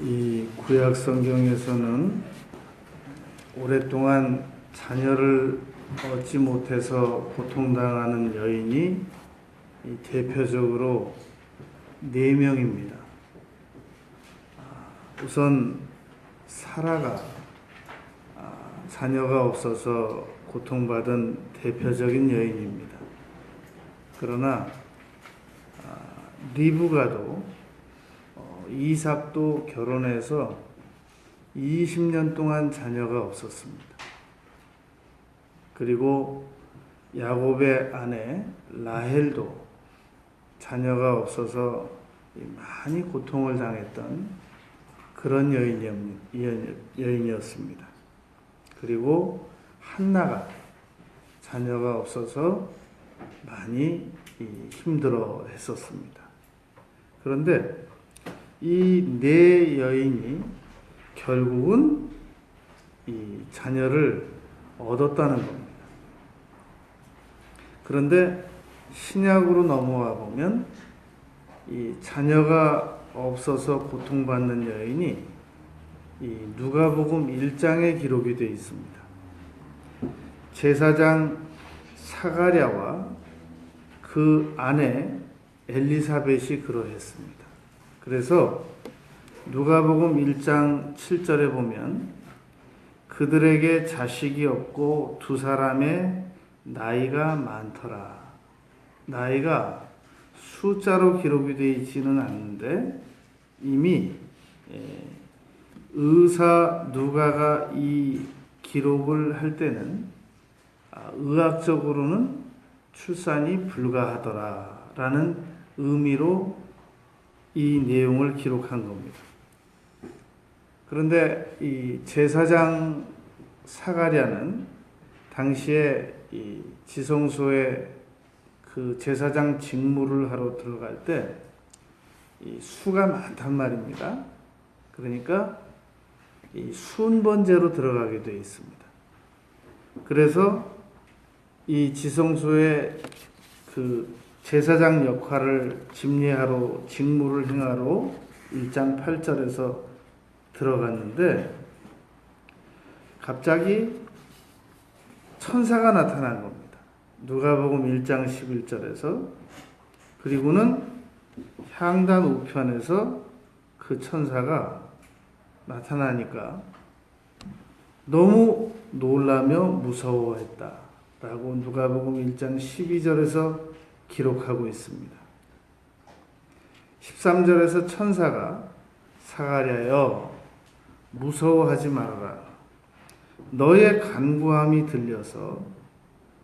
이 구약 성경에서는 오랫동안 자녀를 얻지 못해서 고통당하는 여인이 대표적으로 4명입니다. 우선 사라가 자녀가 없어서 고통받은 대표적인 여인입니다. 그러나 리브가도 이삭도 결혼해서 20년 동안 자녀가 없었습니다. 그리고 야곱의 아내 라헬도 자녀가 없어서 많이 고통을 당했던 그런 여인이었습니다. 그리고 한나가 자녀가 없어서 많이 힘들어 했었습니다. 그런데 이 4여인이 결국은 이 자녀를 얻었다는 겁니다. 그런데 신약으로 넘어와 보면 이 자녀가 없어서 고통받는 여인이 이 누가복음 1장에 기록이 되어 있습니다. 제사장 사가랴와 그 아내 엘리사벳이 그러했습니다. 그래서 누가복음 1장 7절에 보면 그들에게 자식이 없고 2사람의 나이가 많더라. 나이가 숫자로 기록이 되어 있지는 않는데 이미 의사 누가가 이 기록을 할 때는 의학적으로는 출산이 불가하더라라는 의미로 이 내용을 기록한 겁니다. 그런데 이 제사장 사가랴는 당시에 이 지성소에 그 제사장 직무를 하러 들어갈 때 이 수가 많단 말입니다. 그러니까 이 순번제로 들어가게 되어 있습니다. 그래서 이 지성소에 그 제사장 역할을 집례하러 직무를 행하러 1장 8절에서 들어갔는데 갑자기 천사가 나타난 겁니다. 누가복음 1장 11절에서 그리고는 향단 우편에서 그 천사가 나타나니까 너무 놀라며 무서워했다 라고 누가복음 1장 12절에서 기록하고 있습니다. 13절에서 천사가 사가랴여 무서워하지 말아라. 너의 간구함이 들려서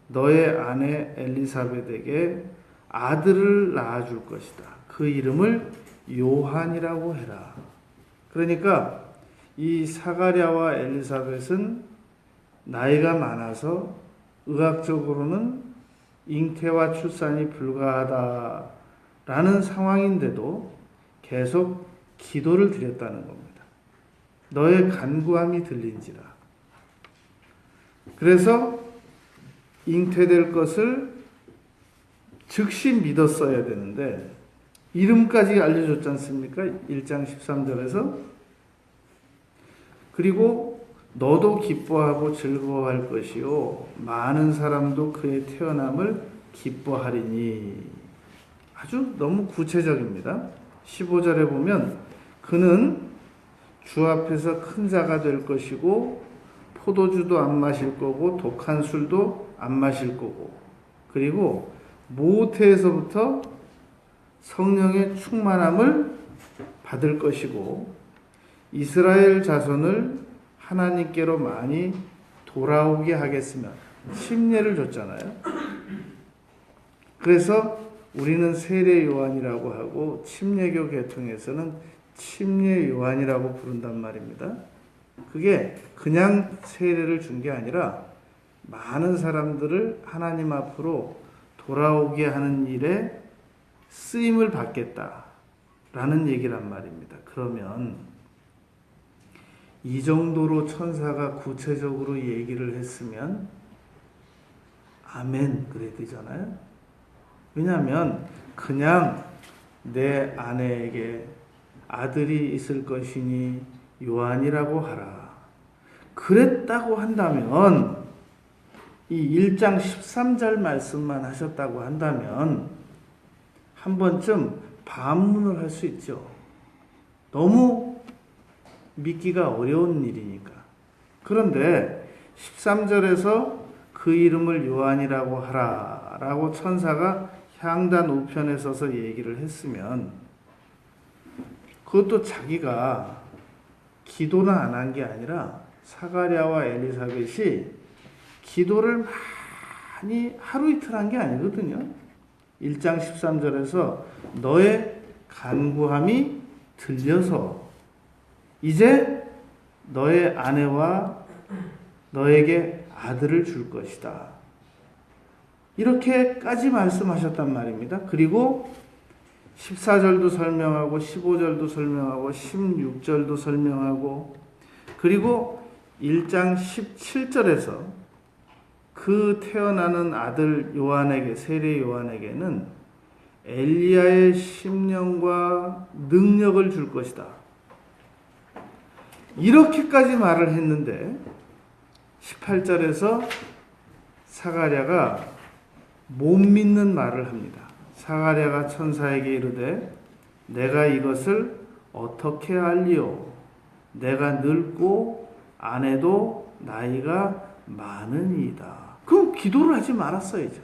너의 아내 엘리사벳에게 아들을 낳아줄 것이다. 그 이름을 요한이라고 해라. 그러니까 이 사가랴와 엘리사벳은 나이가 많아서 의학적으로는 잉태와 출산이 불가하다라는 상황인데도 계속 기도를 드렸다는 겁니다. 너의 간구함이 들린지라. 그래서 잉태될 것을 즉시 믿었어야 되는데 이름까지 알려줬지 않습니까? 1장 13절에서 그리고 너도 기뻐하고 즐거워할 것이요 많은 사람도 그의 태어남을 기뻐하리니 아주 너무 구체적입니다. 15절에 보면 그는 주 앞에서 큰 자가 될 것이고 포도주도 안 마실 거고 독한 술도 안 마실 거고 그리고 모태에서부터 성령의 충만함을 받을 것이고 이스라엘 자손을 하나님께로 많이 돌아오게 하겠으며 침례를 줬잖아요. 그래서 우리는 세례 요한이라고 하고 침례교 계통에서는 침례 요한이라고 부른단 말입니다. 그게 그냥 세례를 준 게 아니라 많은 사람들을 하나님 앞으로 돌아오게 하는 일에 쓰임을 받겠다라는 얘기란 말입니다. 그러면 이 정도로 천사가 구체적으로 얘기를 했으면 아멘 그래야 되잖아요. 왜냐하면 그냥 내 아내에게 아들이 있을 것이니 요한이라고 하라. 그랬다고 한다면 이 1장 13절 말씀만 하셨다고 한다면 한 번쯤 반문을 할 수 있죠. 너무 믿기가 어려운 일이니까. 그런데 13절에서 그 이름을 요한이라고 하라 라고 천사가 향단 우편에 서서 얘기를 했으면 그것도 자기가 기도는 안 한 게 아니라 사가랴와 엘리사벳이 기도를 많이 하루 이틀 한 게 아니거든요. 1장 13절에서 너의 간구함이 들려서 이제 너의 아내와 너에게 아들을 줄 것이다. 이렇게까지 말씀하셨단 말입니다. 그리고 14절도 설명하고 15절도 설명하고 16절도 설명하고 그리고 1장 17절에서 그 태어나는 아들 요한에게 세례 요한에게는 엘리야의 심령과 능력을 줄 것이다. 이렇게까지 말을 했는데 18절에서 사가랴가 못 믿는 말을 합니다. 사가랴가 천사에게 이르되 내가 이것을 어떻게 알리오? 내가 늙고 아내도 나이가 많으니이다. 그럼 기도를 하지 말았어야죠.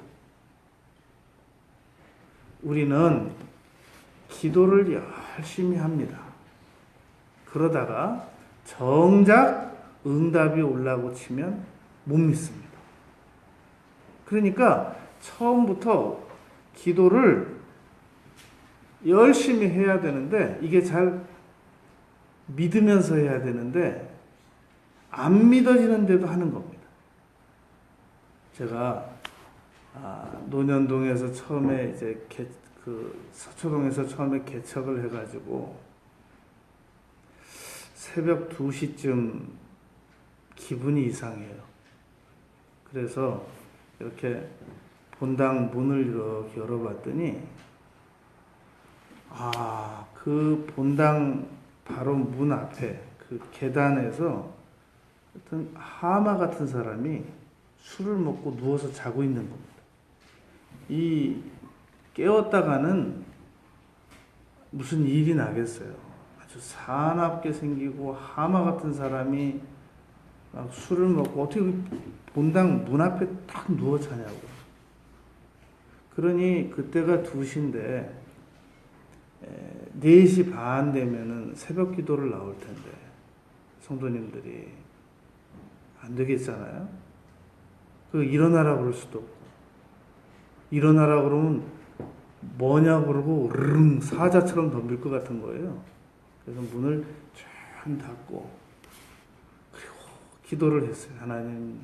우리는 기도를 열심히 합니다. 그러다가 정작 응답이 올라고 치면 못 믿습니다. 그러니까 처음부터 기도를 열심히 해야 되는데 이게 잘 믿으면서 해야 되는데 안 믿어지는데도 하는 겁니다. 제가 논현동에서 처음에 이제 서초동에서 처음에 개척을 해가지고 새벽 2시쯤 기분이 이상해요. 그래서 이렇게 본당 문을 이렇게 열어봤더니 그 본당 바로 문 앞에 그 계단에서 어떤 하마 같은 사람이 술을 먹고 누워서 자고 있는 겁니다. 이 깨웠다가는 무슨 일이 나겠어요. 아주 사납게 생기고 하마 같은 사람이 막 술을 먹고 어떻게 본당 문 앞에 딱 누워 자냐고. 그러니 그때가 2시인데 4시 반 되면은 새벽 기도를 나올 텐데 성도님들이 안 되겠잖아요. 그 일어나라 그럴 수도 없고 일어나라 그러면 뭐냐 그러고 르릉 사자처럼 덤빌 것 같은 거예요. 그래서 문을 쫙 닫고 그리고 기도를 했어요. 하나님,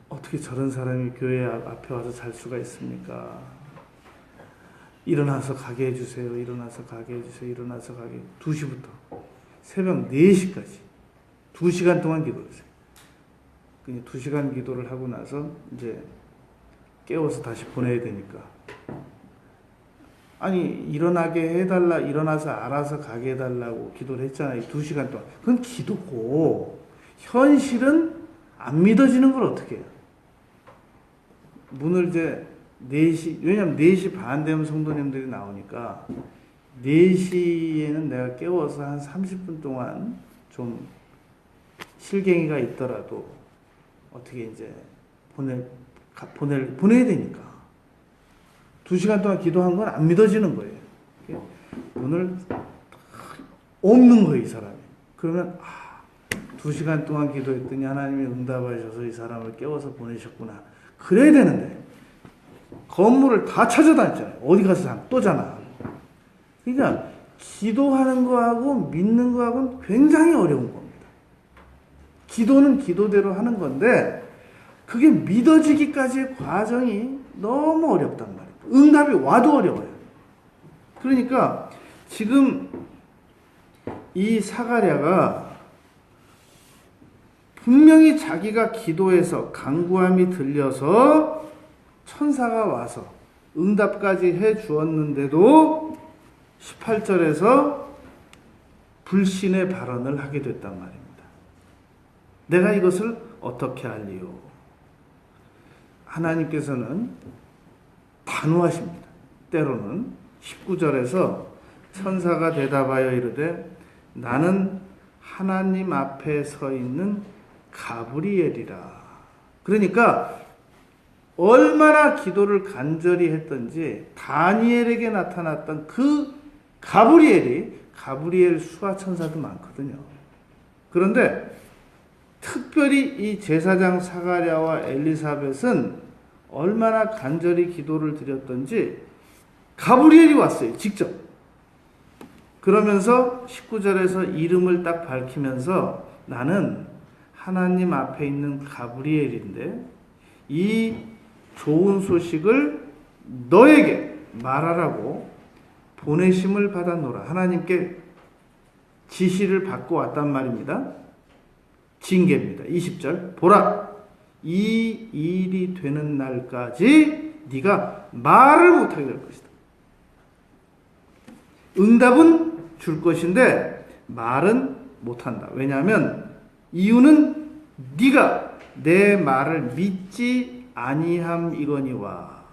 어떻게 저런 사람이 교회 앞에 와서 잘 수가 있습니까? 일어나서 가게 해주세요. 일어나서 가게 해주세요. 일어나서 가게. 2시부터 새벽 4시까지 2시간 동안 기도했어요. 2시간 기도를 하고 나서 이제 깨워서 다시 보내야 되니까. 아니, 일어나게 해달라, 일어나서 알아서 가게 해달라고 기도를 했잖아요. 2시간 동안. 그건 기도고, 현실은 안 믿어지는 걸 어떻게 해요? 문을 이제 4시, 왜냐면 4시 반 되면 성도님들이 나오니까, 4시에는 내가 깨워서 한 30분 동안 좀 실갱이가 있더라도, 어떻게 이제 보내야 되니까. 2시간 동안 기도한 건 안 믿어지는 거예요. 문을 없는 거예요, 이 사람이. 그러면 2시간 동안 기도했더니 하나님이 응답하셔서 이 사람을 깨워서 보내셨구나. 그래야 되는데 건물을 다 찾아다녔잖아요. 어디 가서 또 자나. 그러니까 기도하는 거하고 믿는 거하고는 굉장히 어려운 겁니다. 기도는 기도대로 하는 건데 그게 믿어지기까지의 과정이 너무 어렵단 말이에요. 응답이 와도 어려워요. 그러니까 지금 이 사가랴가 분명히 자기가 기도해서 간구함이 들려서 천사가 와서 응답까지 해 주었는데도 18절에서 불신의 발언을 하게 됐단 말입니다. 내가 이것을 어떻게 알리요? 하나님께서는 단호하십니다. 때로는 19절에서 천사가 대답하여 이르되 나는 하나님 앞에 서 있는 가브리엘이라. 그러니까 얼마나 기도를 간절히 했던지 다니엘에게 나타났던 그 가브리엘 수하천사도 많거든요. 그런데 특별히 이 제사장 사가랴와 엘리사벳은 얼마나 간절히 기도를 드렸던지 가브리엘이 왔어요. 직접. 그러면서 19절에서 이름을 딱 밝히면서 나는 하나님 앞에 있는 가브리엘인데 이 좋은 소식을 너에게 말하라고 보내심을 받았노라. 하나님께 지시를 받고 왔단 말입니다. 징계입니다. 20절 보라 이 일이 되는 날까지 네가 말을 못하게 될 것이다. 응답은 줄 것인데 말은 못한다. 왜냐하면 이유는 네가 내 말을 믿지 아니함이거니와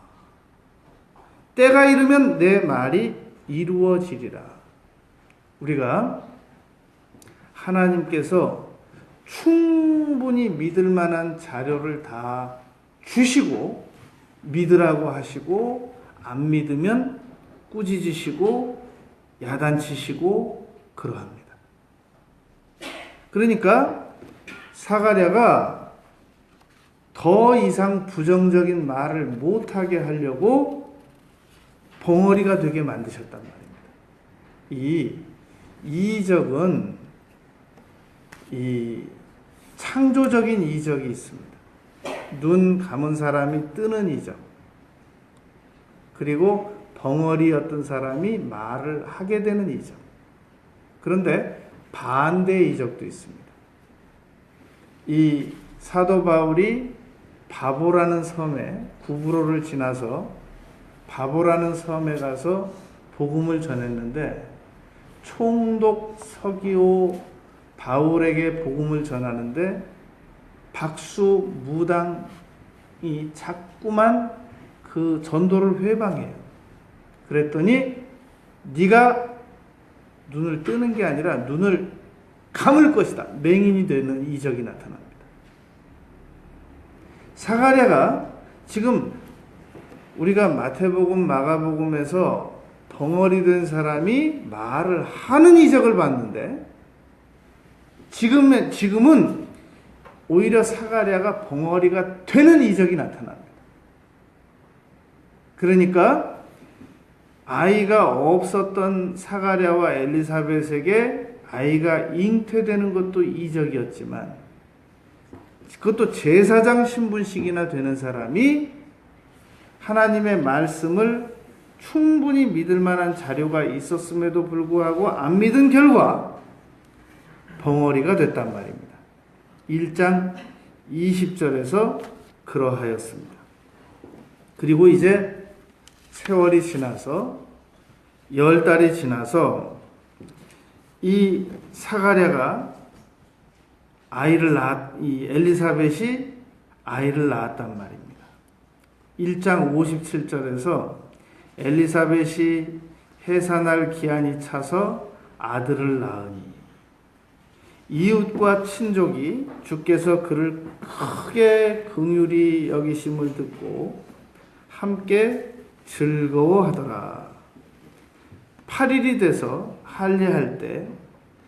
때가 이르면 내 말이 이루어지리라. 우리가 하나님께서 충분히 믿을 만한 자료를 다 주시고 믿으라고 하시고 안 믿으면 꾸짖으시고 야단치시고 그러합니다. 그러니까 사가랴가 더 이상 부정적인 말을 못하게 하려고 벙어리가 되게 만드셨단 말입니다. 이 이적은 이 창조적인 이적이 있습니다. 눈 감은 사람이 뜨는 이적, 그리고 벙어리였던 사람이 말을 하게 되는 이적. 그런데 반대의 이적도 있습니다. 이 사도 바울이 바보라는 섬에 구브로를 지나서 바보라는 섬에 가서 복음을 전했는데 총독 서기오 바울에게 복음을 전하는데 박수 무당이 자꾸만 그 전도를 회방해요. 그랬더니 네가 눈을 뜨는 게 아니라 눈을 감을 것이다. 맹인이 되는 이적이 나타납니다. 사가랴가 지금 우리가 마태복음, 마가복음에서 벙어리 된 사람이 말을 하는 이적을 봤는데 지금은 오히려 사가랴가 벙어리가 되는 이적이 나타납니다. 그러니까 아이가 없었던 사가랴와 엘리사벳에게 아이가 잉태되는 것도 이적이었지만 그것도 제사장 신분씩이나 되는 사람이 하나님의 말씀을 충분히 믿을 만한 자료가 있었음에도 불구하고 안 믿은 결과 벙어리가 됐단 말입니다. 1장 20절에서 그러하였습니다. 그리고 이제 세월이 지나서 10달이 지나서 이 사가랴가 이 엘리사벳이 아이를 낳았단 말입니다. 1장 57절에서 엘리사벳이 해산할 기한이 차서 아들을 낳으니 이웃과 친족이 주께서 그를 크게 긍휼히 여기심을 듣고 함께 즐거워하더라. 8일이 돼서 할례할 때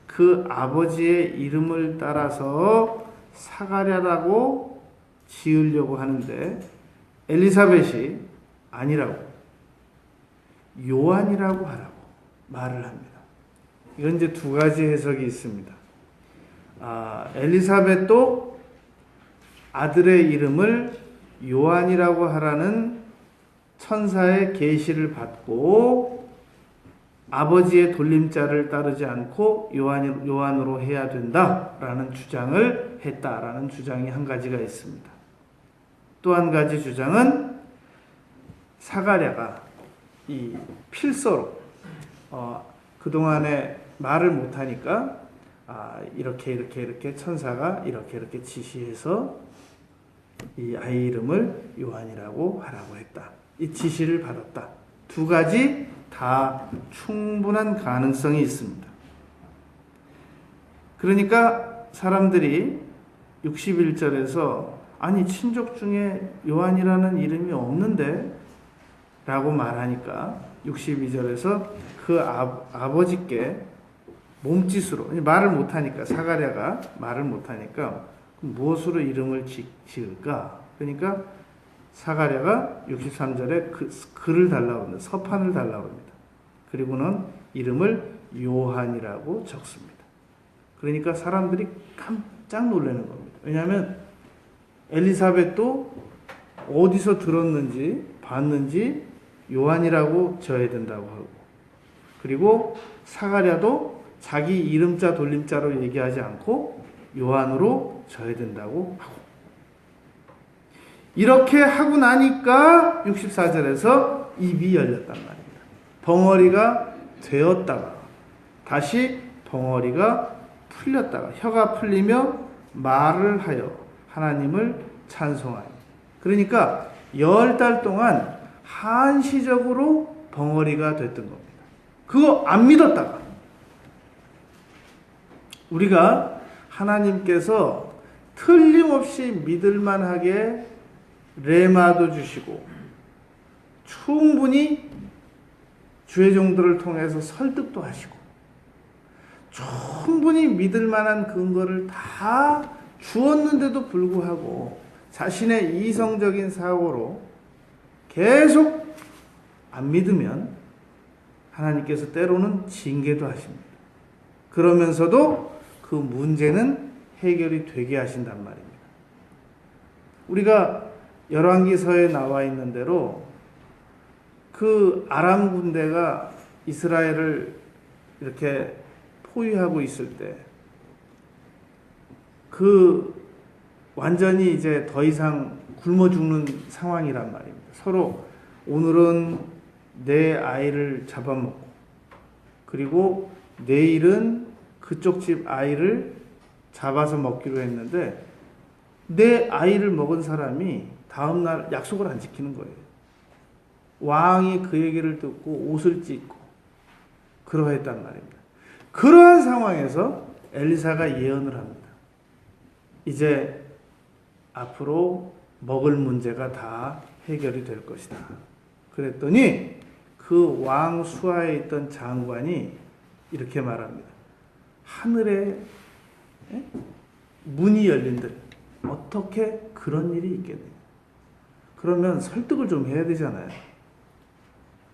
그 아버지의 이름을 따라서 사가랴라고 지으려고 하는데 엘리사벳이 아니라고 요한이라고 하라고 말을 합니다. 이건 이제 두 가지 해석이 있습니다. 엘리사벳도 아들의 이름을 요한이라고 하라는 천사의 계시를 받고 아버지의 돌림자를 따르지 않고 요한으로 해야 된다라는 주장을 했다라는 주장이 한 가지가 있습니다. 또 한 가지 주장은 사가랴가 이 필서로 그동안에 말을 못하니까 이렇게 천사가 이렇게 지시해서 이 아이 이름을 요한이라고 하라고 했다. 이 지시를 받았다. 두 가지 다 충분한 가능성이 있습니다. 그러니까 사람들이 61절에서 아니 친족 중에 요한이라는 이름이 없는데 라고 말하니까 62절에서 그 아버지께 몸짓으로 말을 못하니까 사가랴가 말을 못하니까 무엇으로 이름을 지을까? 그러니까 사가랴가 63절에 글을 달라고 합니다. 서판을 달라고 합니다. 그리고는 이름을 요한이라고 적습니다. 그러니까 사람들이 깜짝 놀라는 겁니다. 왜냐하면 엘리사벳도 어디서 들었는지 봤는지 요한이라고 져야 된다고 하고, 그리고 사가랴도 자기 이름자 돌림자로 얘기하지 않고 요한으로 져야 된다고 하고, 이렇게 하고 나니까 64절에서 입이 열렸단 말입니다. 벙어리가 되었다가 다시 벙어리가 풀렸다가 혀가 풀리며 말을 하여 하나님을 찬송하니. 그러니까 10달 동안 한시적으로 벙어리가 됐던 겁니다. 그거 안 믿었다가 우리가 하나님께서 틀림없이 믿을만하게 레마도 주시고 충분히 주의 종들을 통해서 설득도 하시고 충분히 믿을만한 근거를 다 주었는데도 불구하고 자신의 이성적인 사고로 계속 안 믿으면 하나님께서 때로는 징계도 하십니다. 그러면서도 그 문제는 해결이 되게 하신단 말입니다. 우리가 열왕기서에 나와 있는 대로 그 아람 군대가 이스라엘을 이렇게 포위하고 있을 때 그 완전히 이제 더 이상 굶어 죽는 상황이란 말입니다. 서로 오늘은 내 아이를 잡아먹고 그리고 내일은 그쪽 집 아이를 잡아서 먹기로 했는데 내 아이를 먹은 사람이 다음날 약속을 안 지키는 거예요. 왕이 그 얘기를 듣고 옷을 찢고 그러했단 말입니다. 그러한 상황에서 엘리사가 예언을 합니다. 이제 앞으로 먹을 문제가 다 해결이 될 것이다. 그랬더니 그 왕 수하에 있던 장관이 이렇게 말합니다. 하늘에 문이 열린들 어떻게 그런 일이 있겠느냐. 그러면 설득을 좀 해야 되잖아요.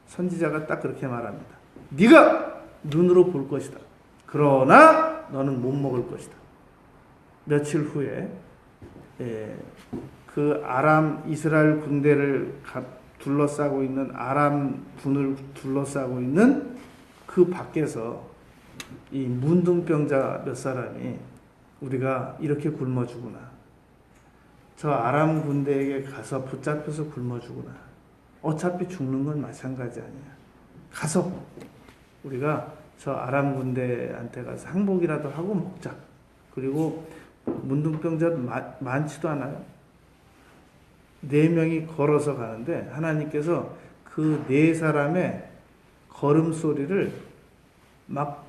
선지자가 딱 그렇게 말합니다. 네가 눈으로 볼 것이다. 그러나 너는 못 먹을 것이다. 며칠 후에 그 아람 이스라엘 군대를 둘러싸고 있는 아람 군을 둘러싸고 있는 그 밖에서 이 문둥병자 몇 사람이 우리가 이렇게 굶어 죽으나 저 아람 군대에게 가서 붙잡혀서 굶어 죽으나 어차피 죽는 건 마찬가지 아니야. 가서 우리가 저 아람 군대한테 가서 항복이라도 하고 먹자. 그리고 문둥병자 많지도 않아요. 4명이 걸어서 가는데 하나님께서 그 4사람의 걸음소리를 막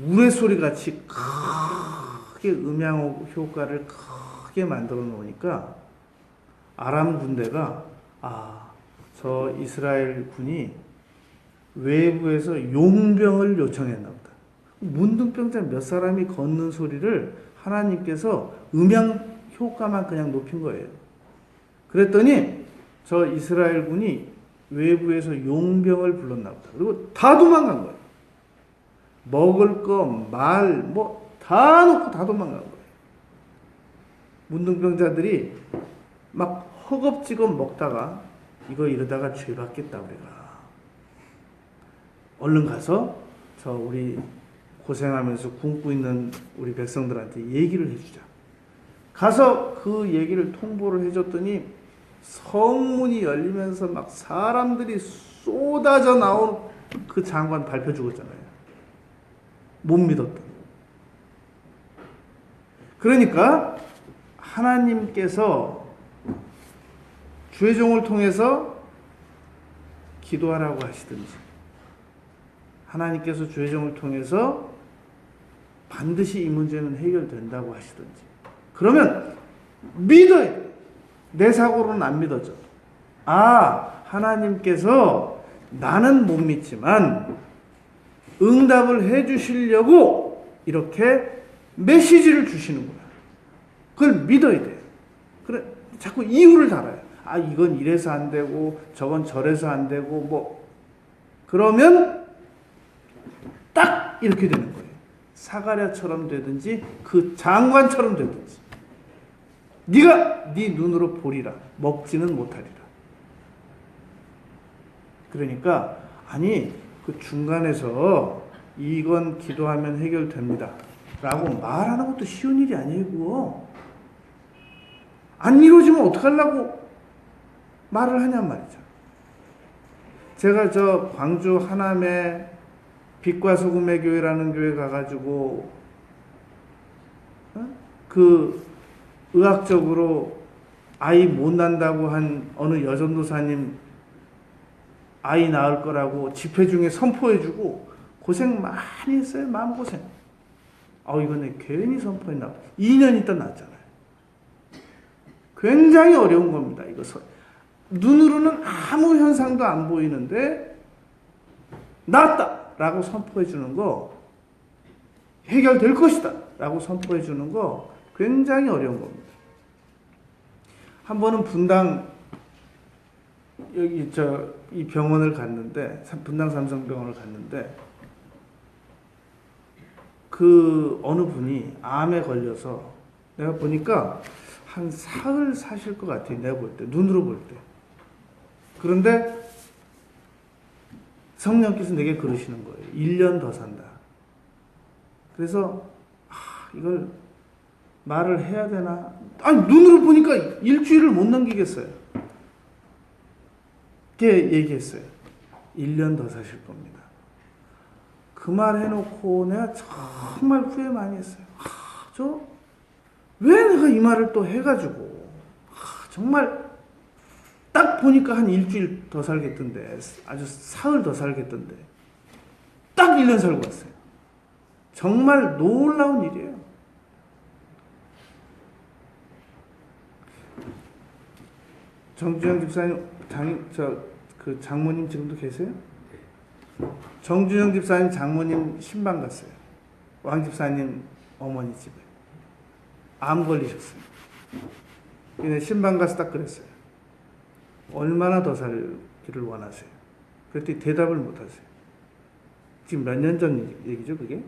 우레소리 같이 크게 음향 효과를 크게 만들어 놓으니까 아람 군대가 저 이스라엘 군이 외부에서 용병을 요청했나 보다. 문둥병자 몇 사람이 걷는 소리를 하나님께서 음향 효과만 그냥 높인 거예요. 그랬더니 저 이스라엘 군이 외부에서 용병을 불렀나 보다. 그리고 다 도망간 거예요. 먹을 거, 말, 다 놓고 다 도망간 거예요. 문둥병자들이 막 허겁지겁 먹다가 이거 이러다가 죄 받겠다 우리가. 얼른 가서 저 우리 고생하면서 굶고 있는 우리 백성들한테 얘기를 해주자. 가서 그 얘기를 통보를 해줬더니 성문이 열리면서 막 사람들이 쏟아져 나온 그 장관 밟혀 죽었잖아요. 못 믿었던. 그러니까 하나님께서 주의 종을 통해서 기도하라고 하시든지, 하나님께서 주의 종을 통해서 반드시 이 문제는 해결된다고 하시든지, 그러면 믿어야 돼. 내 사고로는 안 믿어져. 아, 하나님께서 나는 못 믿지만 응답을 해 주시려고 이렇게 메시지를 주시는구나. 그걸 믿어야 돼. 그래, 자꾸 이유를 달아요. 아, 이건 이래서 안 되고 저건 저래서 안 되고 뭐 그러면 딱 이렇게 되는 거예요. 사가랴처럼 되든지 그 장관처럼 되든지. 네가 네 눈으로 보리라. 먹지는 못하리라. 그러니까 아니 그 중간에서 이건 기도하면 해결됩니다 라고 말하는 것도 쉬운 일이 아니고, 안 이루어지면 어떡하려고 말을 하냔 말이죠. 제가 저 광주 하남에 빛과 소금의 교회라는 교회 가가지고 그 의학적으로 아이 못 난다고 한 어느 여전도사님 아이 낳을 거라고 집회 중에 선포해주고 고생 많이 했어요. 마음고생. 이건 내 괜히 선포했나. 2년 있다 낳았잖아요. 굉장히 어려운 겁니다. 이거 눈으로는 아무 현상도 안 보이는데 낳았다 라고 선포해 주는 거, 해결될 것이다 라고 선포해 주는 거 굉장히 어려운 겁니다. 한 번은 분당 여기 이 병원을 갔는데, 분당 삼성병원을 갔는데 그 어느 분이 암에 걸려서 내가 보니까 한 사흘 사실 것 같아요. 내가 볼 때, 눈으로 볼 때. 그런데 성령께서 내게 그러시는 거예요. 1년 더 산다. 그래서 이걸 말을 해야 되나? 아니, 눈으로 보니까 일주일을 못 넘기겠어요. 이렇게 얘기했어요. 1년 더 사실 겁니다. 그 말 해놓고 내가 정말 후회 많이 했어요. 왜 내가 이 말을 또 해가지고, 정말 딱 보니까 한 일주일 더 살겠던데, 아주 사흘 더 살겠던데, 딱 1년 살고 왔어요. 정말 놀라운 일이에요. 정준영 집사님, 그 장모님 지금도 계세요? 정준영 집사님 장모님 신방 갔어요. 왕 집사님 어머니 집에. 암 걸리셨어요. 근데 신방 가서 딱 그랬어요. 얼마나 더 살기를 원하세요? 그랬더니 대답을 못 하세요. 지금 몇 년 전 얘기죠, 그게?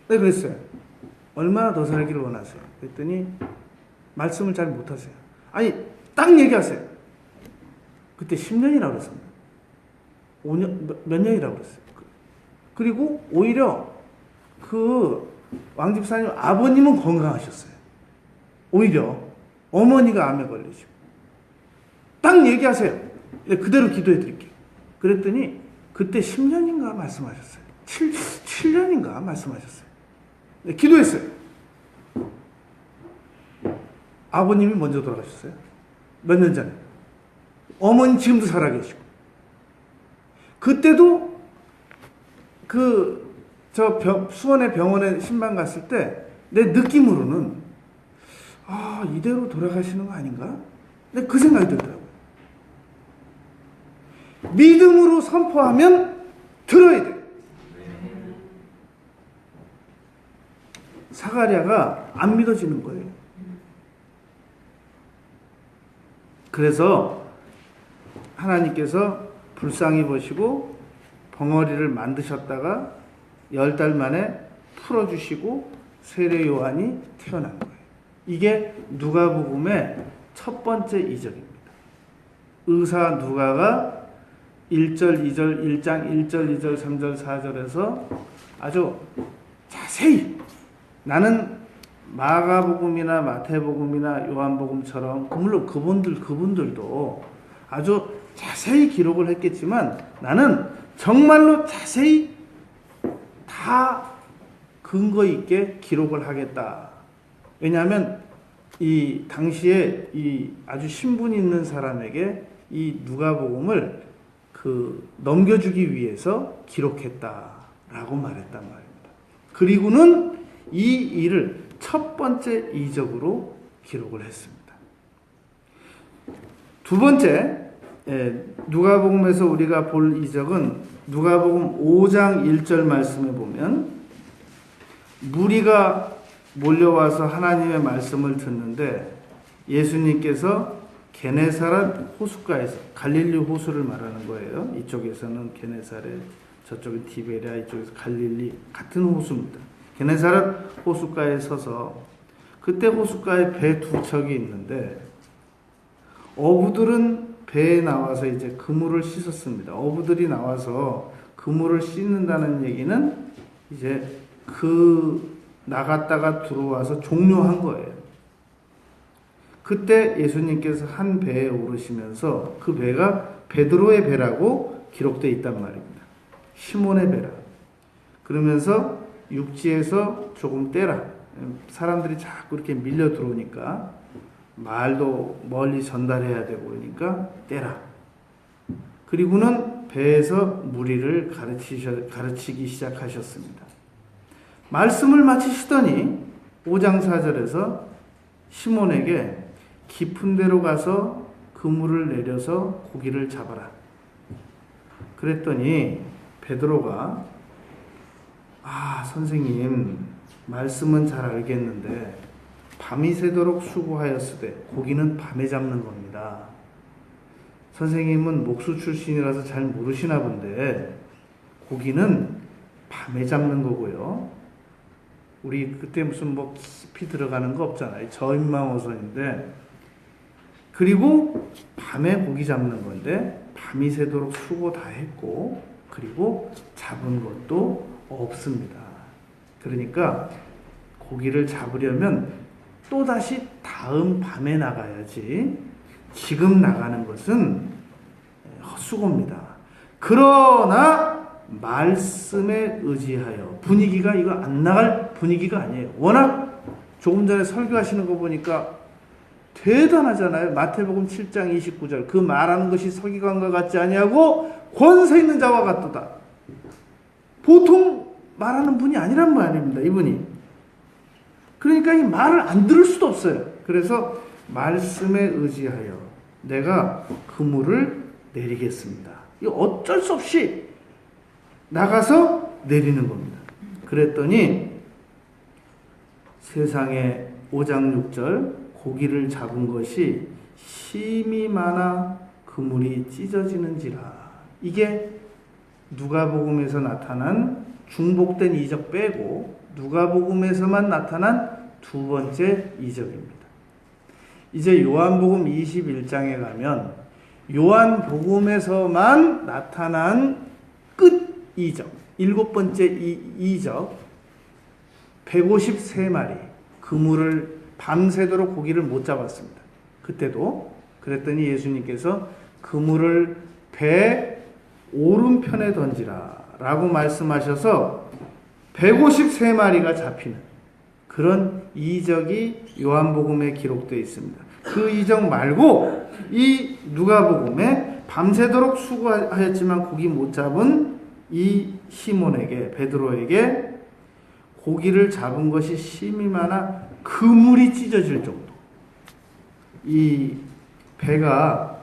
네, 그랬어요. 얼마나 더 살기를 원하세요? 그랬더니 말씀을 잘 못 하세요. 아니, 딱 얘기하세요. 그때 10년이라고 그랬습니다. 5년, 몇 년이라고 그랬어요. 그리고 오히려 그 왕집사님 아버님은 건강하셨어요. 오히려 어머니가 암에 걸리시고. 딱 얘기하세요. 네, 그대로 기도해 드릴게요. 그랬더니 그때 10년인가 말씀하셨어요. 7년인가 말씀하셨어요. 네, 기도했어요. 아버님이 먼저 돌아가셨어요. 몇 년 전에. 어머니 지금도 살아계시고. 그때도 수원의 병원에 신방 갔을 때 내 느낌으로는 이대로 돌아가시는 거 아닌가? 근데 그 생각이 들더라고요. 믿음으로 선포하면 들어야 돼. 사가랴가 안 믿어지는 거예요. 그래서 하나님께서 불쌍히 보시고 벙어리를 만드셨다가 10달 만에 풀어주시고 세례 요한이 태어난 거예요. 이게 누가복음의 첫 번째 이적입니다. 의사 누가가 1절, 2절, 1장 1절, 2절, 3절, 4절에서 아주 자세히, 나는 마가복음이나 마태복음이나 요한복음처럼 물론 그분들도 아주 자세히 기록을 했겠지만 나는 정말로 자세히 다 근거 있게 기록을 하겠다. 왜냐하면 이 당시에 이 아주 신분 있는 사람에게 이 누가복음을 넘겨주기 위해서 기록했다라고 말했단 말입니다. 그리고는 이 일을 첫 번째 이적으로 기록을 했습니다. 두 번째, 누가복음에서 우리가 볼 이적은 누가복음 5장 1절 말씀에 보면 무리가 몰려와서 하나님의 말씀을 듣는데 예수님께서 게네사렛 호숫가에서, 갈릴리 호수를 말하는 거예요. 이쪽에서는 게네사렛, 저쪽은 디베랴, 이쪽에서 갈릴리, 같은 호수입니다. 게네사렛 호숫가에 서서, 그때 호숫가에 배 두 척이 있는데 어부들은 배에 나와서 이제 그물을 씻었습니다. 어부들이 나와서 그물을 씻는다는 얘기는 이제 나갔다가 들어와서 종료한 거예요. 그때 예수님께서 한 배에 오르시면서 그 배가 베드로의 배라고 기록되어 있단 말입니다. 시몬의 배라. 그러면서 육지에서 조금 떼라. 사람들이 자꾸 이렇게 밀려 들어오니까 말도 멀리 전달해야 되고 그러니까 떼라. 그리고는 배에서 무리를 가르치기 시작하셨습니다. 말씀을 마치시더니 5장 4절에서 시몬에게 깊은 데로 가서 그물을 내려서 고기를 잡아라. 그랬더니 베드로가 선생님 말씀은 잘 알겠는데 밤이 새도록 수고하였으되 고기는 밤에 잡는 겁니다. 선생님은 목수 출신이라서 잘 모르시나 본데 고기는 밤에 잡는 거고요. 우리 그때 무슨 깊이 들어가는 거 없잖아요. 저인망어선인데, 그리고 밤에 고기 잡는 건데 밤이 새도록 수고 다 했고 그리고 잡은 것도 없습니다. 그러니까 고기를 잡으려면 또다시 다음 밤에 나가야지 지금 나가는 것은 헛수고입니다. 그러나 말씀에 의지하여, 분위기가 이거 안 나갈 분위기가 아니에요. 워낙 조금 전에 설교하시는 거 보니까 대단하잖아요. 마태복음 7장 29절 그 말하는 것이 서기관과 같지 아니하고 권세 있는 자와 같도다. 보통 말하는 분이 아니란 말입니다. 이분이. 그러니까 이 말을 안 들을 수도 없어요. 그래서 말씀에 의지하여 내가 그물을 내리겠습니다. 이거 어쩔 수 없이 나가서 내리는 겁니다. 그랬더니 세상에 5장 6절 고기를 잡은 것이 심이 많아 그물이 찢어지는지라. 이게 누가복음에서 나타난 중복된 이적 빼고 누가복음에서만 나타난 두 번째 이적입니다. 이제 요한복음 21장에 가면 요한복음에서만 나타난 끝 이적, 일곱 번째 이적, 153마리 그물을 밤새도록 고기를 못 잡았습니다. 그때도. 그랬더니 예수님께서 그물을 배 오른편에 던지라 라고 말씀하셔서 153마리가 잡히는 그런 이적이 요한복음에 기록되어 있습니다. 그 이적 말고 이 누가복음에 밤새도록 수고하였지만 고기 못 잡은 이 시몬에게, 베드로에게 고기를 잡은 것이 심이 많아 그물이 찢어질 정도. 이 배가,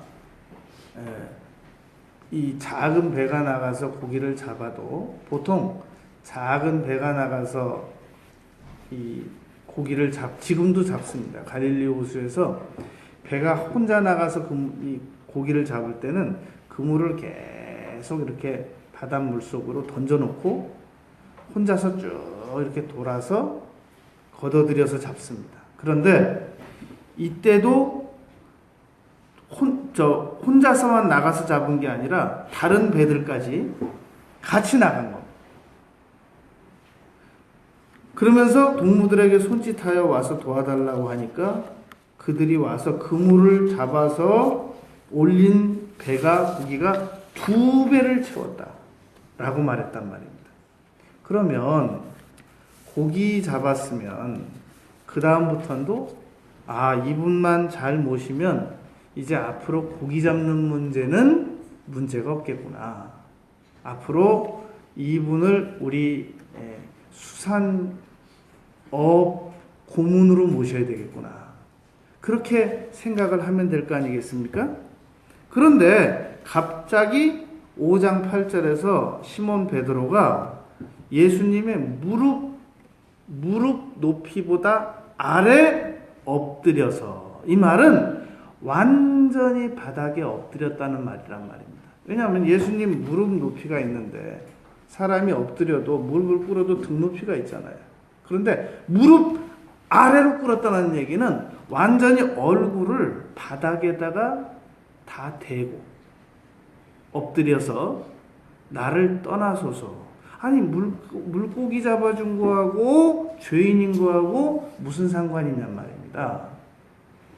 이 작은 배가 나가서 고기를 잡아도 보통 작은 배가 나가서 이 고기를 지금도 잡습니다. 갈릴리 호수에서 배가 혼자 나가서 이 고기를 잡을 때는 그물을 계속 이렇게 바닷물 속으로 던져놓고 혼자서 쭉 이렇게 돌아서 걷어들여서 잡습니다. 그런데 이때도 혼자서만 나가서 잡은 게 아니라 다른 배들까지 같이 나간 겁니다. 그러면서 동무들에게 손짓하여 와서 도와달라고 하니까 그들이 와서 그물을 잡아서 올린 배가 고기가 2배를 채웠다 라고 말했단 말입니다. 그러면 고기 잡았으면 그 다음부터도 이분만 잘 모시면 이제 앞으로 고기 잡는 문제는 문제가 없겠구나. 앞으로 이분을 우리 수산업 고문으로 모셔야 되겠구나. 그렇게 생각을 하면 될 거 아니겠습니까? 그런데 갑자기 5장 8절에서 시몬 베드로가 예수님의 무릎 높이보다 아래 엎드려서, 이 말은 완전히 바닥에 엎드렸다는 말이란 말입니다. 왜냐하면 예수님 무릎 높이가 있는데 사람이 엎드려도 무릎을 꿇어도 등 높이가 있잖아요. 그런데 무릎 아래로 꿇었다는 얘기는 완전히 얼굴을 바닥에다가 다 대고 엎드려서 나를 떠나소서. 아니 물고기 잡아준 거하고 죄인인 거하고 무슨 상관이냔 말입니다.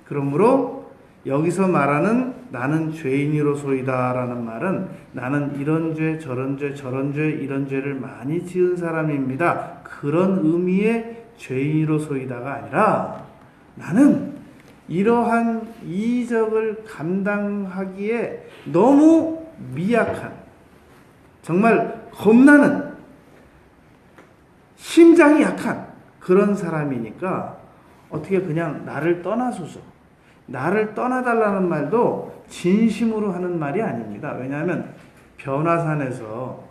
그러므로 여기서 말하는 나는 죄인이로소이다 라는 말은 나는 이런 죄 저런 죄 저런 죄 이런 죄를 많이 지은 사람입니다, 그런 의미의 죄인이로소이다가 아니라 나는 이러한 이적을 감당하기에 너무 미약한, 정말 겁나는, 심장이 약한 그런 사람이니까 어떻게 그냥 나를 떠나소서, 나를 떠나달라는 말도 진심으로 하는 말이 아닙니다. 왜냐하면 변화산에서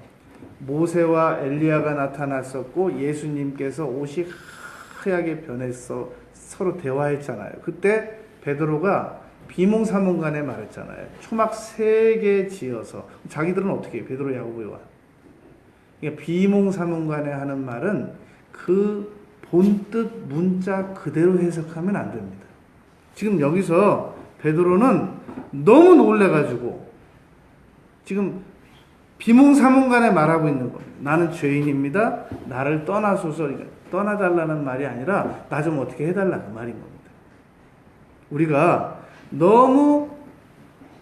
모세와 엘리야가 나타났었고 예수님께서 옷이 하얗게 변해서 서로 대화했잖아요. 그때 베드로가 비몽사몽간에 말했잖아요. 초막 3개 지어서. 자기들은 어떻게 해요? 베드로, 야고보, 요한. 그러니까 비몽사몽간에 하는 말은 그 본뜻 문자 그대로 해석하면 안 됩니다. 지금 여기서 베드로는 너무 놀래가지고 지금 비몽사몽간에 말하고 있는 겁니다. 나는 죄인입니다. 나를 떠나소서. 떠나달라는 말이 아니라 나 좀 어떻게 해달라는 말인 겁니다. 우리가 너무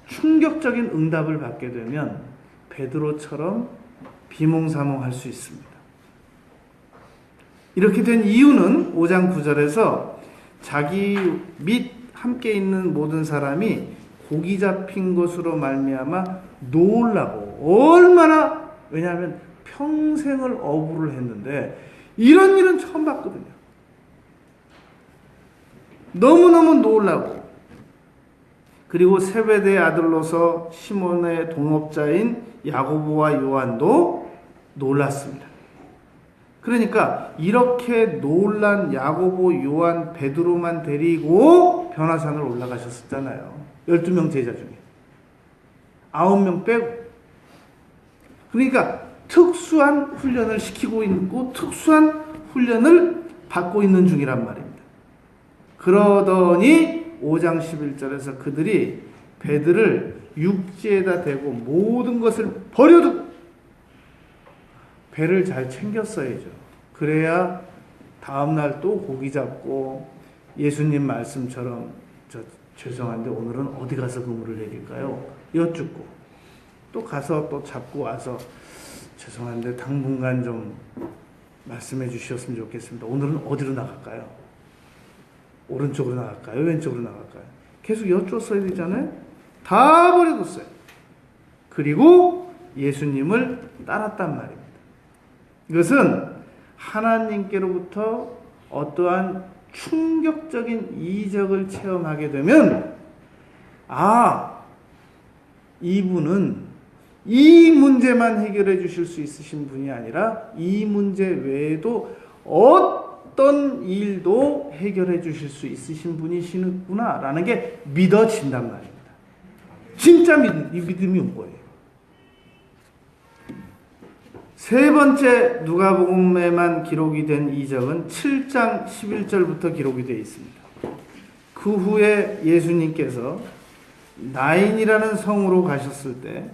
충격적인 응답을 받게 되면 베드로처럼 비몽사몽할 수 있습니다. 이렇게 된 이유는 5장 9절에서 자기 및 함께 있는 모든 사람이 고기 잡힌 것으로 말미암아 놀라고, 얼마나, 왜냐하면 평생을 어부를 했는데 이런 일은 처음 봤거든요. 너무너무 놀라고, 그리고 세베대의 아들로서 시몬의 동업자인 야고보와 요한도 놀랐습니다. 그러니까 이렇게 놀란 야고보, 요한, 베드로만 데리고 변화산을 올라가셨었잖아요. 12명 제자 중에 9명 빼고. 그러니까 특수한 훈련을 시키고 있고 특수한 훈련을 받고 있는 중이란 말입니다. 그러더니 5장 11절에서 그들이 배들을 육지에다 대고 모든 것을 버려두고, 배를 잘 챙겼어야죠. 그래야 다음날 또 고기 잡고 예수님 말씀처럼 죄송한데 오늘은 어디 가서 그물을 내릴까요? 여쭙고 또 가서 또 잡고 와서 죄송한데 당분간 좀 말씀해 주셨으면 좋겠습니다. 오늘은 어디로 나갈까요? 오른쪽으로 나갈까요? 왼쪽으로 나갈까요? 계속 여쭈었어야 되잖아요. 다 버려뒀어요. 그리고 예수님을 따랐단 말입니다. 이것은 하나님께로부터 어떠한 충격적인 이적을 체험하게 되면 이분은 이 문제만 해결해 주실 수 있으신 분이 아니라 이 문제 외에도 어떤 일도 해결해 주실 수 있으신 분이시구나 라는 게 믿어진단 말입니다. 진짜 믿음이 온 거예요. 세 번째 누가복음에만 기록이 된 이적은 7장 11절부터 기록이 되어 있습니다. 그 후에 예수님께서 나인이라는 성으로 가셨을 때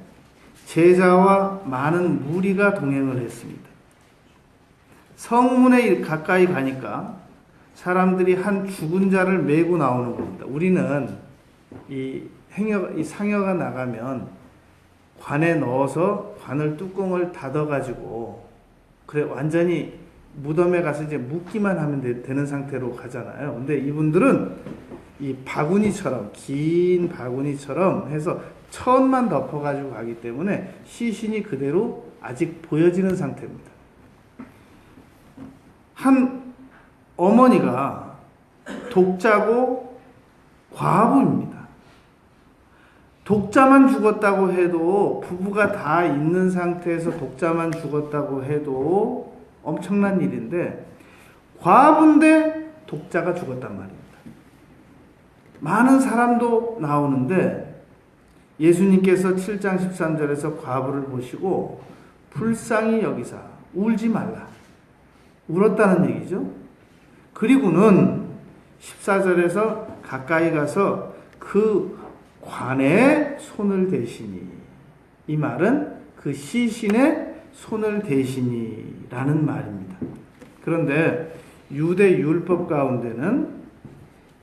제자와 많은 무리가 동행을 했습니다. 성문에 가까이 가니까 사람들이 한 죽은 자를 메고 나오는 겁니다. 우리는 이 상여가 나가면 관에 넣어서 관을 뚜껑을 닫아가지고 그래 완전히 무덤에 가서 이제 묻기만 하면 되는 상태로 가잖아요. 근데 이분들은 이 바구니처럼 긴 바구니처럼 해서 천만 덮어가지고 가기 때문에 시신이 그대로 아직 보여지는 상태입니다. 한 어머니가 독자고 과부입니다. 독자만 죽었다고 해도 부부가 다 있는 상태에서 독자만 죽었다고 해도 엄청난 일인데 과부인데 독자가 죽었단 말입니다. 많은 사람도 나오는데 예수님께서 7장 13절에서 과부를 보시고 불쌍히 여기사 울지 말라. 울었다는 얘기죠. 그리고는 14절에서 가까이 가서 그 관에 손을 대시니, 이 말은 그 시신의 손을 대시니 라는 말입니다. 그런데 유대 율법 가운데는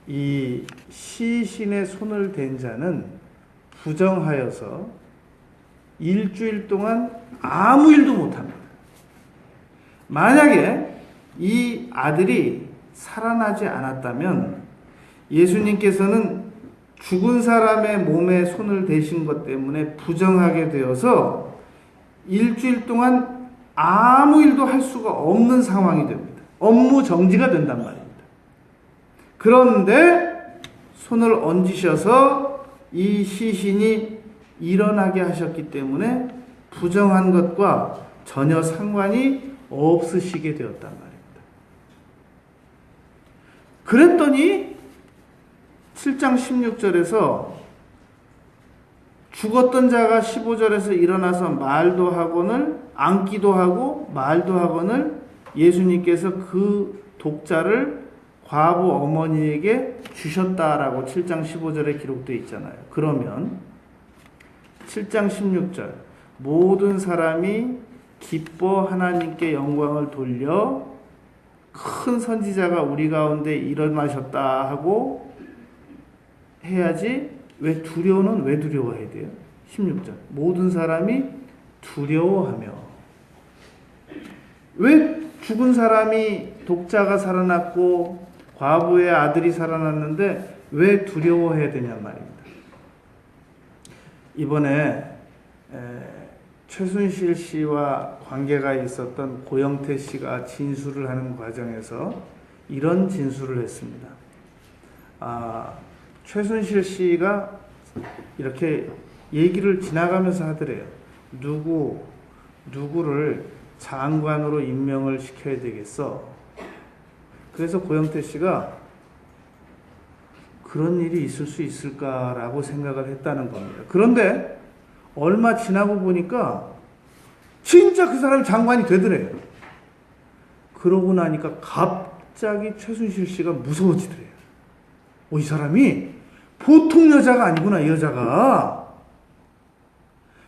이 시신의 손을 댄 자는 부정하여서 일주일 동안 아무 일도 못합니다. 만약에 이 아들이 살아나지 않았다면 예수님께서는 죽은 사람의 몸에 손을 대신 것 때문에 부정하게 되어서 일주일 동안 아무 일도 할 수가 없는 상황이 됩니다. 업무 정지가 된단 말입니다. 그런데 손을 얹으셔서 이 시신이 일어나게 하셨기 때문에 부정한 것과 전혀 상관이 없으시게 되었단 말입니다. 그랬더니 7장 16절에서 죽었던 자가 15절에서 일어나서 말도 하거늘 앉기도 하고 말도 하거늘 예수님께서 그 독자를 과부 어머니에게 주셨다라고 7장 15절에 기록되어 있잖아요. 그러면 7장 16절 모든 사람이 기뻐 하나님께 영광을 돌려 큰 선지자가 우리 가운데 일어나셨다 하고 해야지. 왜 두려워는 왜 두려워해야 돼요? 16절 모든 사람이 두려워하며. 왜 죽은 사람이 독자가 살아났고 과부의 아들이 살아났는데 왜 두려워해야 되냐 말입니다. 이번에 최순실 씨와 관계가 있었던 고영태 씨가 진술을 하는 과정에서 이런 진술을 했습니다. 최순실 씨가 이렇게 얘기를 지나가면서 하더래요. 누구를 장관으로 임명을 시켜야 되겠어. 그래서 고영태 씨가 그런 일이 있을 수 있을까라고 생각을 했다는 겁니다. 그런데 얼마 지나고 보니까 진짜 그 사람이 장관이 되더래요. 그러고 나니까 갑자기 최순실 씨가 무서워지더래요. 이 사람이 보통 여자가 아니구나, 이 여자가.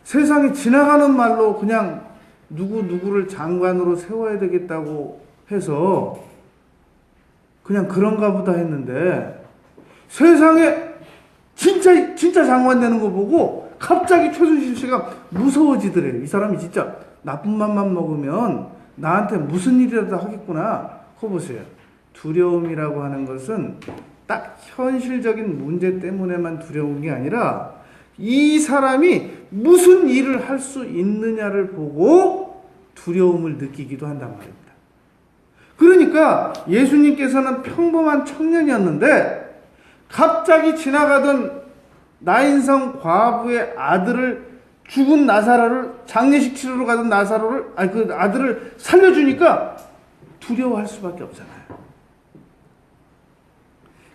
세상에 지나가는 말로 그냥 누구를 장관으로 세워야 되겠다고 해서 그냥 그런가 보다 했는데 세상에 진짜 장관 되는 거 보고 갑자기 최순실 씨가 무서워지더래요. 이 사람이 진짜 나쁜 맘만 먹으면 나한테 무슨 일이라도 하겠구나. 그거 보세요. 두려움이라고 하는 것은 딱 현실적인 문제 때문에만 두려운 게 아니라 이 사람이 무슨 일을 할 수 있느냐를 보고 두려움을 느끼기도 한단 말입니다. 그러니까 예수님께서는 평범한 청년이었는데 갑자기 지나가던 나인성 과부의 아들을 죽은 나사로를 장례식 치르러 가던 그 아들을 살려주니까 두려워할 수밖에 없잖아요.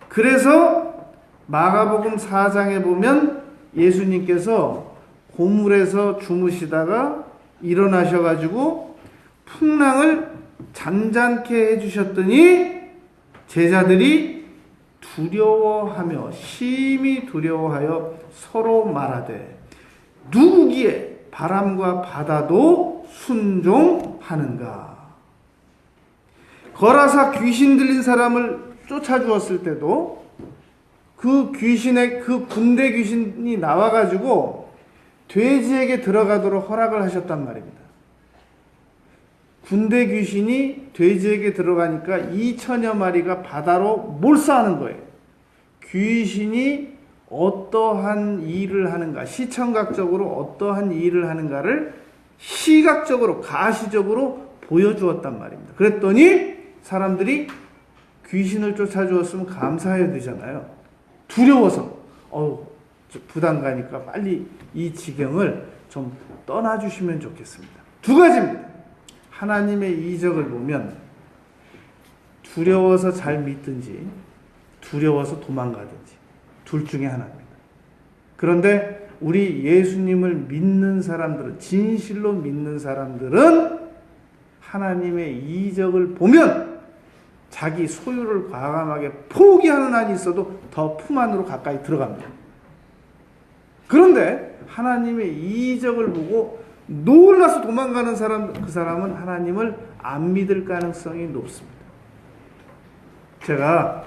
그래서 마가복음 4장에 보면 예수님께서 고물에서 주무시다가 일어나셔가지고 풍랑을 잔잔케 해주셨더니 제자들이 두려워하며 심히 두려워하여 서로 말하되 누구기에 바람과 바다도 순종하는가. 거라사 귀신 들린 사람을 쫓아주었을 때도 그 귀신의 그 군대 귀신이 나와가지고 돼지에게 들어가도록 허락을 하셨단 말입니다. 군대 귀신이 돼지에게 들어가니까 2천여 마리가 바다로 몰사하는 거예요. 귀신이 어떠한 일을 하는가, 시청각적으로 어떠한 일을 하는가를 시각적으로, 가시적으로 보여주었단 말입니다. 그랬더니 사람들이 귀신을 쫓아주었으면 감사해야 되잖아요. 두려워서 부담 가니까 빨리 이 지경을 좀 떠나주시면 좋겠습니다. 두 가지입니다. 하나님의 이적을 보면 두려워서 잘 믿든지 두려워서 도망가든지 둘 중에 하나입니다. 그런데 우리 예수님을 믿는 사람들은, 진실로 믿는 사람들은 하나님의 이적을 보면 자기 소유를 과감하게 포기하는 한이 있어도 더 품 안으로 가까이 들어갑니다. 그런데 하나님의 이적을 보고 놀라서 도망가는 사람, 그 사람은 하나님을 안 믿을 가능성이 높습니다. 제가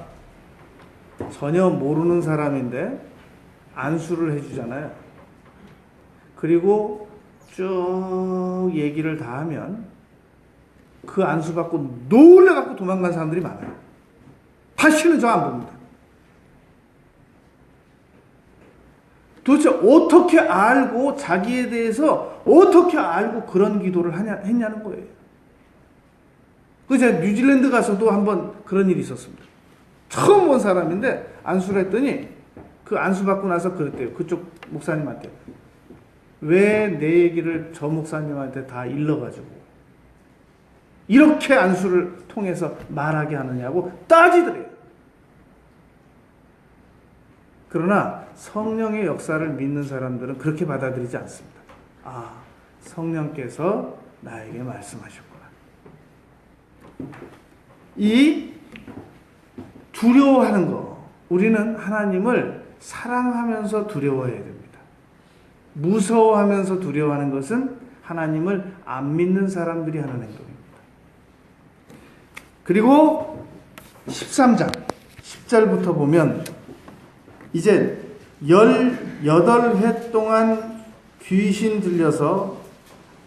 전혀 모르는 사람인데 안수를 해주잖아요. 그리고 쭉 얘기를 다 하면 그 안수 받고 놀래갖고 도망간 사람들이 많아요. 다시는 저 안 봅니다. 도대체 어떻게 알고, 자기에 대해서 어떻게 알고 그런 기도를 했냐는 거예요. 제가 뉴질랜드 가서도 한번 그런 일이 있었습니다. 처음 본 사람인데 안수를 했더니 그 안수 받고 나서 그랬대요. 그쪽 목사님한테. 왜 내 얘기를 저 목사님한테 다 일러가지고 이렇게 안수를 통해서 말하게 하느냐고 따지더래요. 그러나 성령의 역사를 믿는 사람들은 그렇게 받아들이지 않습니다. 성령께서 나에게 말씀하셨구나. 이 두려워하는 거, 우리는 하나님을 사랑하면서 두려워해야 됩니다. 무서워하면서 두려워하는 것은 하나님을 안 믿는 사람들이 하는 행동입니다. 그리고 13장 10절부터 보면 이제 18해 동안 귀신 들려서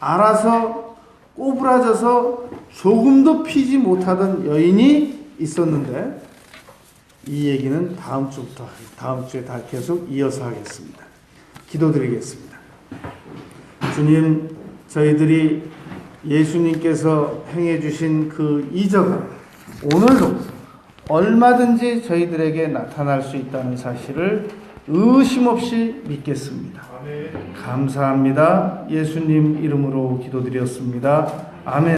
알아서 꼬부라져서 조금도 피지 못하던 여인이 있었는데, 이 얘기는 다음 주에 다 계속 이어서 하겠습니다. 기도드리겠습니다. 주님, 저희들이 예수님께서 행해 주신 그 이적은 오늘도 얼마든지 저희들에게 나타날 수 있다는 사실을 의심 없이 믿겠습니다. 감사합니다. 예수님 이름으로 기도드렸습니다. 아멘.